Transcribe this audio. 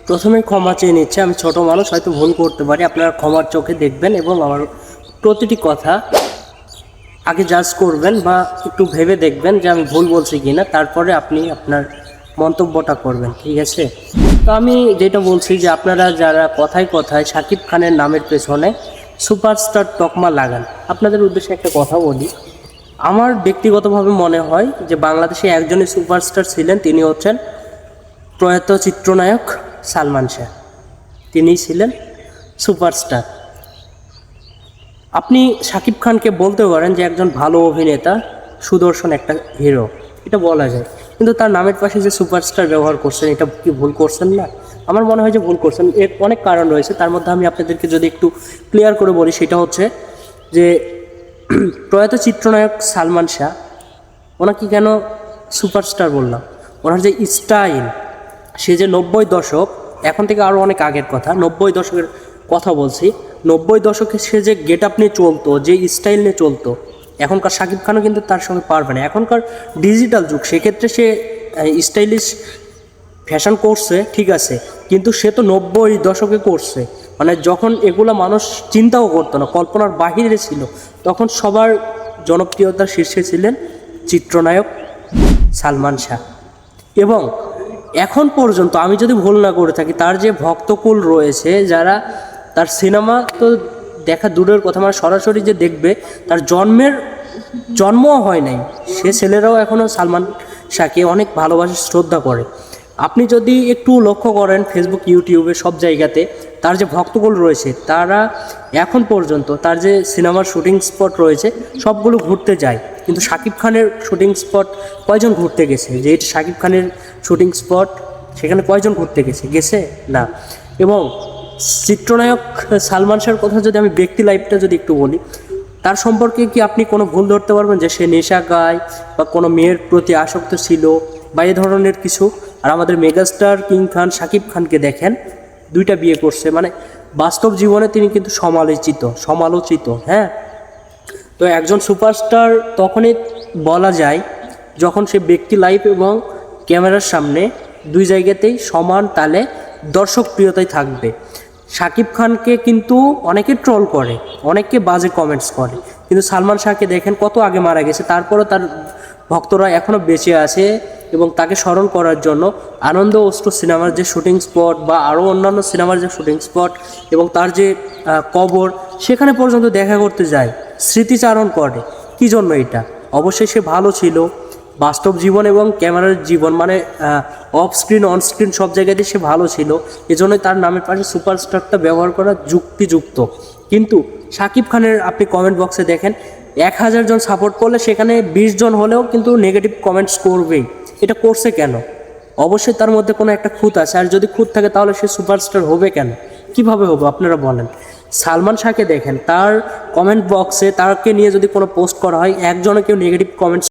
প্রথমে ক্ষমা চেয়ে নিচ্ছে, আমি ছোট মানুষ, হয়তো ভুল করতে পারি। আপনারা ক্ষমার চোখে দেখবেন এবং আমার প্রতিটি কথা আগে জাজ করবেন বা একটু ভেবে দেখবেন যে আমি ভুল বলছি কি না, তারপরে আপনি আপনার মন্তব্যটা করবেন, ঠিক আছে? তো আমি যেটা বলছি যে আপনারা যারা কথায় কথায় শাকিব খানের নামের পেছনে সুপারস্টার তকমা লাগান, আপনাদের উদ্দেশ্যে একটা কথা বলি। আমার ব্যক্তিগতভাবে মনে হয় যে বাংলাদেশে একজনই সুপারস্টার ছিলেন, তিনি হচ্ছেন প্রয়াত চিত্রনায়ক সালমান শাহ। তিনিই ছিলেন সুপারস্টার। আপনি শাকিব খানকে বলতে পারেন যে একজন ভালো অভিনেতা, সুদর্শন একটা হিরো, এটা বলা যায়, কিন্তু তার নামের পাশে যে সুপারস্টার ব্যবহার করছেন, এটা কি ভুল করছেন না? আমার মনে হয় যে ভুল করছেন। এর অনেক কারণ রয়েছে, তার মধ্যে আমি আপনাদেরকে যদি একটু ক্লিয়ার করে বলি, সেটা হচ্ছে যে প্রয়াত চিত্রনায়ক সালমান শাহ, ওনাকে কেন সুপারস্টার বললাম? ওনার যে স্টাইল, সে যে 90 দশক, এখন থেকে আরও অনেক আগের কথা, 90 দশকের কথা বলছি, 90 দশকে সে যে গেট আপ নিয়ে চলতো, যে স্টাইল নিয়ে চলতো, এখনকার শাকিব খানও কিন্তু তার সঙ্গে পারবে না। এখনকার ডিজিটাল যুগ, সেক্ষেত্রে সে স্টাইলিশ ফ্যাশন করছে, ঠিক আছে, কিন্তু সে তো 90 দশকে করছে, মানে যখন এগুলো মানুষ চিন্তাও করতো না, কল্পনার বাহিরে ছিল, তখন সবার জনপ্রিয়তার শীর্ষে ছিলেন চিত্রনায়ক সালমান শাহ। এবং এখন পর্যন্ত আমি যদি ভুল না করে থাকি, তার যে ভক্তকুল রয়েছে, যারা তার সিনেমা তো দেখা দূরের কথা, মানে সরাসরি যে দেখবে, তার জন্মও হয় নাই, সে ছেলেরাও এখনও সালমান শাহকে অনেক ভালোবাসে, শ্রদ্ধা করে। আপনি যদি একটু লক্ষ্য করেন ফেসবুক, ইউটিউবে, সব জায়গাতে তার যে ভক্তকুল রয়েছে, তারা এখন পর্যন্ত তার যে সিনেমার শুটিং স্পট রয়েছে সবগুলো ঘুরতে যায়, কিন্তু শাকিব খানের শুটিং স্পট কয়জন ঘুরতে গেছে? যে এটা শাকিব খানের শুটিং স্পট, সেখানে কয়জন ঘুরতে গেছে না। এবং চিত্রনায়ক সালমান শাহর কথা যদি আমি ব্যক্তি লাইফটা যদি একটু বলি, তার সম্পর্কে কি আপনি কোনো ভুল ধরতে পারবেন যে সে নেশা গায় বা কোনো মেয়ের প্রতি আসক্ত ছিল বা এ ধরনের কিছু? আর আমাদের মেগাস্টার কিং খান শাকিব খানকে দেখেন, 2টা বিয়ে করছে, মানে বাস্তব জীবনে তিনি কিন্তু সমালোচিত, হ্যাঁ। তো একজন সুপারস্টার তখনই বলা যায় যখন সে ব্যক্তি লাইফ এবং ক্যামেরার সামনে 2 জায়গাতেই সমান তালে দর্শক প্রিয়তায় থাকবে। শাকিব খানকে কিন্তু অনেকে ট্রল করে, অনেকে বাজে কমেন্টস করে, কিন্তু সালমান শাহকে দেখেন কত আগে মারা গেছে, তারপরও তার ভক্তরা এখনও বেঁচে আছে এবং তাকে স্মরণ করার জন্য আনন্দ অশ্রু সিনেমার যে শুটিং স্পট বা আরও অন্যান্য সিনেমার যে শুটিং স্পট এবং তার যে কবর, সেখানে পর্যন্ত দেখা করতে যায়, স্মৃতিচারণ করে। কী জন্য এটা? অবশ্যই সে ভালো ছিল, বাস্তব জীবন এবং ক্যামেরার জীবন, মানে অফ স্ক্রিন অন স্ক্রিন সব জায়গাতেই সে ভালো ছিল, এজন্যই তার নামের পাশে সুপারস্টারটা ব্যবহার করা যুক্তিযুক্ত। কিন্তু শাকিব খানের আপনি কমেন্ট বক্সে দেখেন, 1000 জন সাপোর্ট করলে সেখানে 20 জন হলেও কিন্তু নেগেটিভ কমেন্টস করবেই। এটা করছে কেন? অবশ্যই তার মধ্যে কোনো একটা খুঁত আছে, আর যদি খুঁত থাকে তাহলে সে সুপারস্টার হবে কেন? কিভাবে হবে আপনারা বলেন? সালমান শাহকে দেখেন, তার কমেন্ট বক্সে তাকে নিয়ে যদি কোনো পোস্ট করা হয়, একজনে কেউ নেগেটিভ কমেন্টস